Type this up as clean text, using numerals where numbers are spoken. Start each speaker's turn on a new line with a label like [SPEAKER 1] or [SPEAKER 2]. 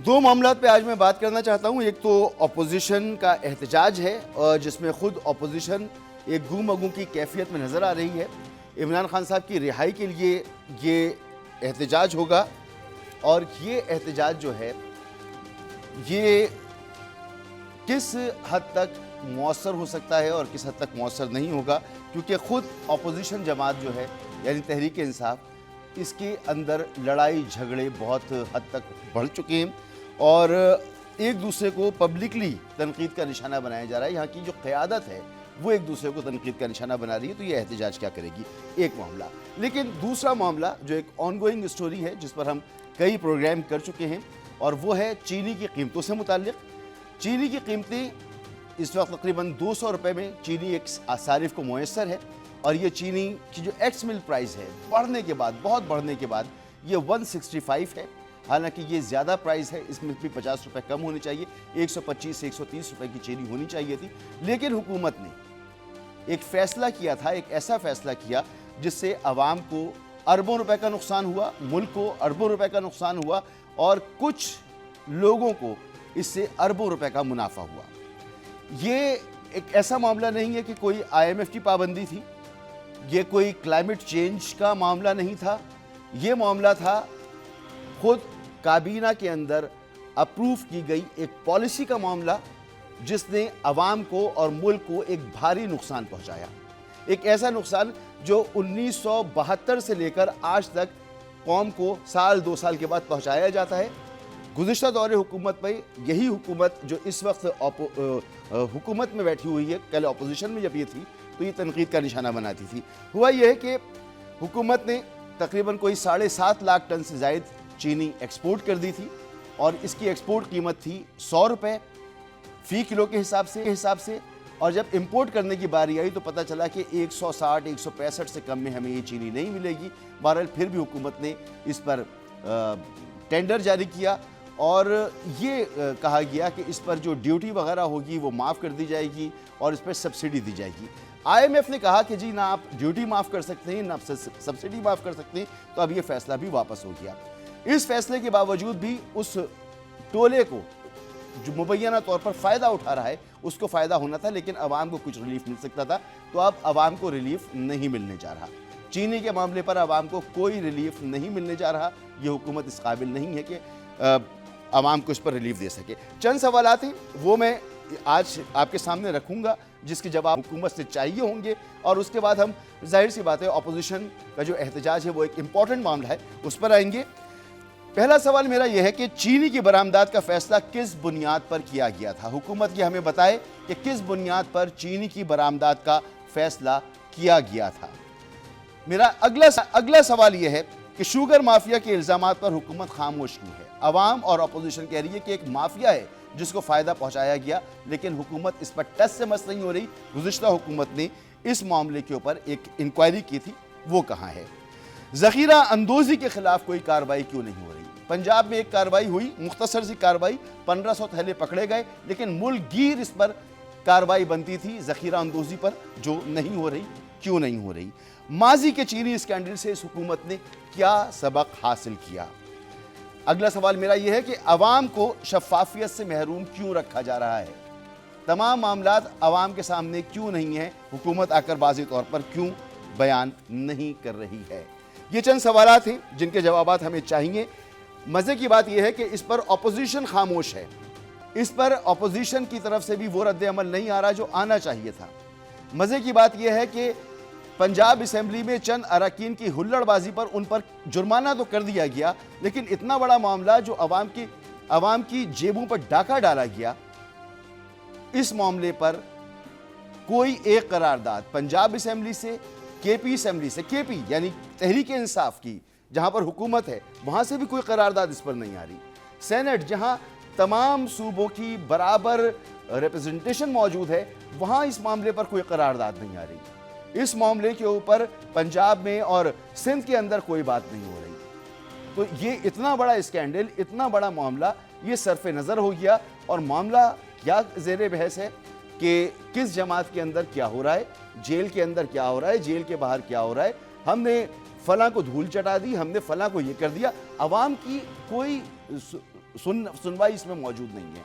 [SPEAKER 1] दो मामलों पे आज मैं बात करना चाहता हूँ। एक तो अपोजिशन का एहतजाज है और जिसमें खुद अपोजिशन एक गुम की कैफियत में नज़र आ रही है। इमरान खान साहब की रिहाई के लिए ये एहतजाज होगा और ये एहतजाज जो है ये किस हद तक मौसर हो सकता है और किस हद तक मौसर नहीं होगा, क्योंकि ख़ुद अपोजिशन जमात जो है यानी तहरीक इंसाफ, इसके अंदर लड़ाई झगड़े बहुत हद तक बढ़ चुके हैं और एक दूसरे को पब्लिकली तनकीद का निशाना बनाया जा रहा है। यहाँ की जो क़यादत है वो एक दूसरे को तनकीद का निशाना बना रही है, तो ये एहतजाज क्या करेगी, एक मामला। लेकिन दूसरा मामला जो एक ऑनगोइंग स्टोरी है जिस पर हम कई प्रोग्राम कर चुके हैं और वो है चीनी की कीमतों से मुताल्लिक़। चीनी की कीमतें इस वक्त तकरीबन 200 रुपये में चीनी एक सारिफ को मुयस्सर है और ये चीनी की जो एक्स मिल प्राइस है बढ़ने के बाद, बहुत बढ़ने के बाद ये 165 है। हालांकि ये ज़्यादा प्राइस है, इसमें भी 50 रुपये कम होने चाहिए, 125 से 130 रुपये की चीनी होनी चाहिए थी। लेकिन हुकूमत ने एक फ़ैसला किया था, एक ऐसा फ़ैसला किया जिससे आवाम को अरबों रुपए का नुकसान हुआ, मुल्क को अरबों रुपए का नुकसान हुआ और कुछ लोगों को इससे अरबों रुपए का मुनाफा हुआ। ये एक ऐसा मामला नहीं है कि कोई IMF की पाबंदी थी, ये कोई क्लाइमेट चेंज का मामला नहीं था, ये मामला था खुद काबीना के अंदर अप्रूव की गई एक पॉलिसी का मामला जिसने अवाम को और मुल्क को एक भारी नुकसान पहुंचाया। एक ऐसा नुकसान जो 1972 से लेकर आज तक कौम को साल 2 साल के बाद पहुंचाया जाता है। गुज़िश्ता दौरे हुकूमत में यही हुकूमत जो इस वक्त हुकूमत में बैठी हुई है, कल अपोजिशन में जब ये थी तो ये तनकीद का निशाना बनाती थी। हुआ यह है कि हुकूमत ने तकरीबन कोई 7.5 लाख टन से ज़ायद चीनी एक्सपोर्ट कर दी थी और इसकी एक्सपोर्ट कीमत थी 100 रुपये फ़ी किलो के हिसाब से और जब इंपोर्ट करने की बारी आई तो पता चला कि 160-165 से कम में हमें ये चीनी नहीं मिलेगी। बहरहाल फिर भी हुकूमत ने इस पर टेंडर जारी किया और ये कहा गया कि इस पर जो ड्यूटी वगैरह होगी वो माफ़ कर दी जाएगी और इस पर सब्सिडी दी जाएगी। IMF ने कहा कि जी ना आप ड्यूटी माफ़ कर सकते हैं ना सब्सिडी माफ़ कर सकते हैं, तो अब ये फैसला भी वापस हो गया। इस फैसले के बावजूद भी उस टोले को जो मुबैना तौर पर फ़ायदा उठा रहा है उसको फ़ायदा होना था, लेकिन अवाम को कुछ रिलीफ मिल सकता था, तो अब अवाम को रिलीफ नहीं मिलने जा रहा। चीनी के मामले पर अवाम को कोई रिलीफ नहीं मिलने जा रहा। ये हुकूमत इस काबिल नहीं है कि अवाम को इस पर रिलीफ दे सके। चंद सवाल थे वो मैं आज आपके सामने रखूंगा जिसके जवाब हुकूमत से चाहिए होंगे और उसके बाद हम जाहिर सी बात है अपोजिशन का जो एहतजाज है वो एक इम्पॉर्टेंट मामला है उस पर आएंगे। पहला सवाल मेरा यह है कि चीनी की बरामदात का फैसला किस बुनियाद पर किया गया था। हुकूमत ये हमें बताए कि किस बुनियाद पर चीनी की बरामदात का फैसला किया गया था। मेरा अगला सवाल यह है कि शुगर माफिया के इल्जामात पर हुकूमत खामोश क्यों है। अवाम और अपोजिशन कह रही है कि एक माफिया है जिसको फ़ायदा पहुंचाया गया, लेकिन हुकूमत इस पर टस से मस नहीं हो रही। गुज़िश्ता हुकूमत ने इस मामले के ऊपर एक इंक्वायरी की थी, वो कहाँ है। ज़ख़ीरा अंदोज़ी के खिलाफ कोई कार्रवाई क्यों नहीं हो रही। पंजाब में एक कार्रवाई हुई, मुख्तसर सी कार्रवाई, 1500 थैले पकड़े गए, लेकिन मुल्क गिर इस पर कार्रवाई बनती थी ज़ख़ीरा अंदोज़ी पर, जो नहीं हो रही। क्यों नहीं हो रही। माजी के चीनी स्कैंडल से इस हुकूमत ने क्या सबक हासिल किया। अगला सवाल मेरा यह है कि अवाम को शफाफियत से महरूम क्यों रखा जा रहा है। तमाम मामलात अवाम के सामने क्यों नहीं है, हुकूमत आकर वाज़ेह तौर पर क्यों बयान नहीं कर रही है। ये चंद सवाल थे जिनके जवाबात हमें चाहिए। मज़े की बात यह है कि इस पर अपोजिशन खामोश है, इस पर अपोजिशन की तरफ से भी वो रद्द अमल नहीं आ रहा जो आना चाहिए था। मज़े की बात यह है कि पंजाब असम्बली में चंद अरकान की हुल्लड़बाजी पर उन पर जुर्माना तो कर दिया गया, लेकिन इतना बड़ा मामला जो अवाम की जेबों पर डाका डाला गया, इस मामले पर कोई एक करारदाद पंजाब असम्बली से, KP असम्बली से, KP यानी तहरीक इंसाफ की जहां पर हुकूमत है वहां से भी कोई करारदाद इस पर नहीं आ रही। सेनेट जहां तमाम सूबों की बराबर रिप्रेजेंटेशन मौजूद है वहां इस मामले पर कोई करारदाद नहीं आ रही। इस मामले के ऊपर पंजाब में और सिंध के अंदर कोई बात नहीं हो रही। तो ये इतना बड़ा स्कैंडल, इतना बड़ा मामला, ये सरफे नज़र हो गया और मामला क्या ज़ेरे बहस है कि किस जमात के अंदर क्या हो रहा है, जेल के अंदर क्या हो रहा है, जेल के बाहर क्या हो रहा है। हमने फलां को धूल चटा दी, हमने फलां को ये कर दिया। अवाम की कोई सुनवाई इसमें मौजूद नहीं है।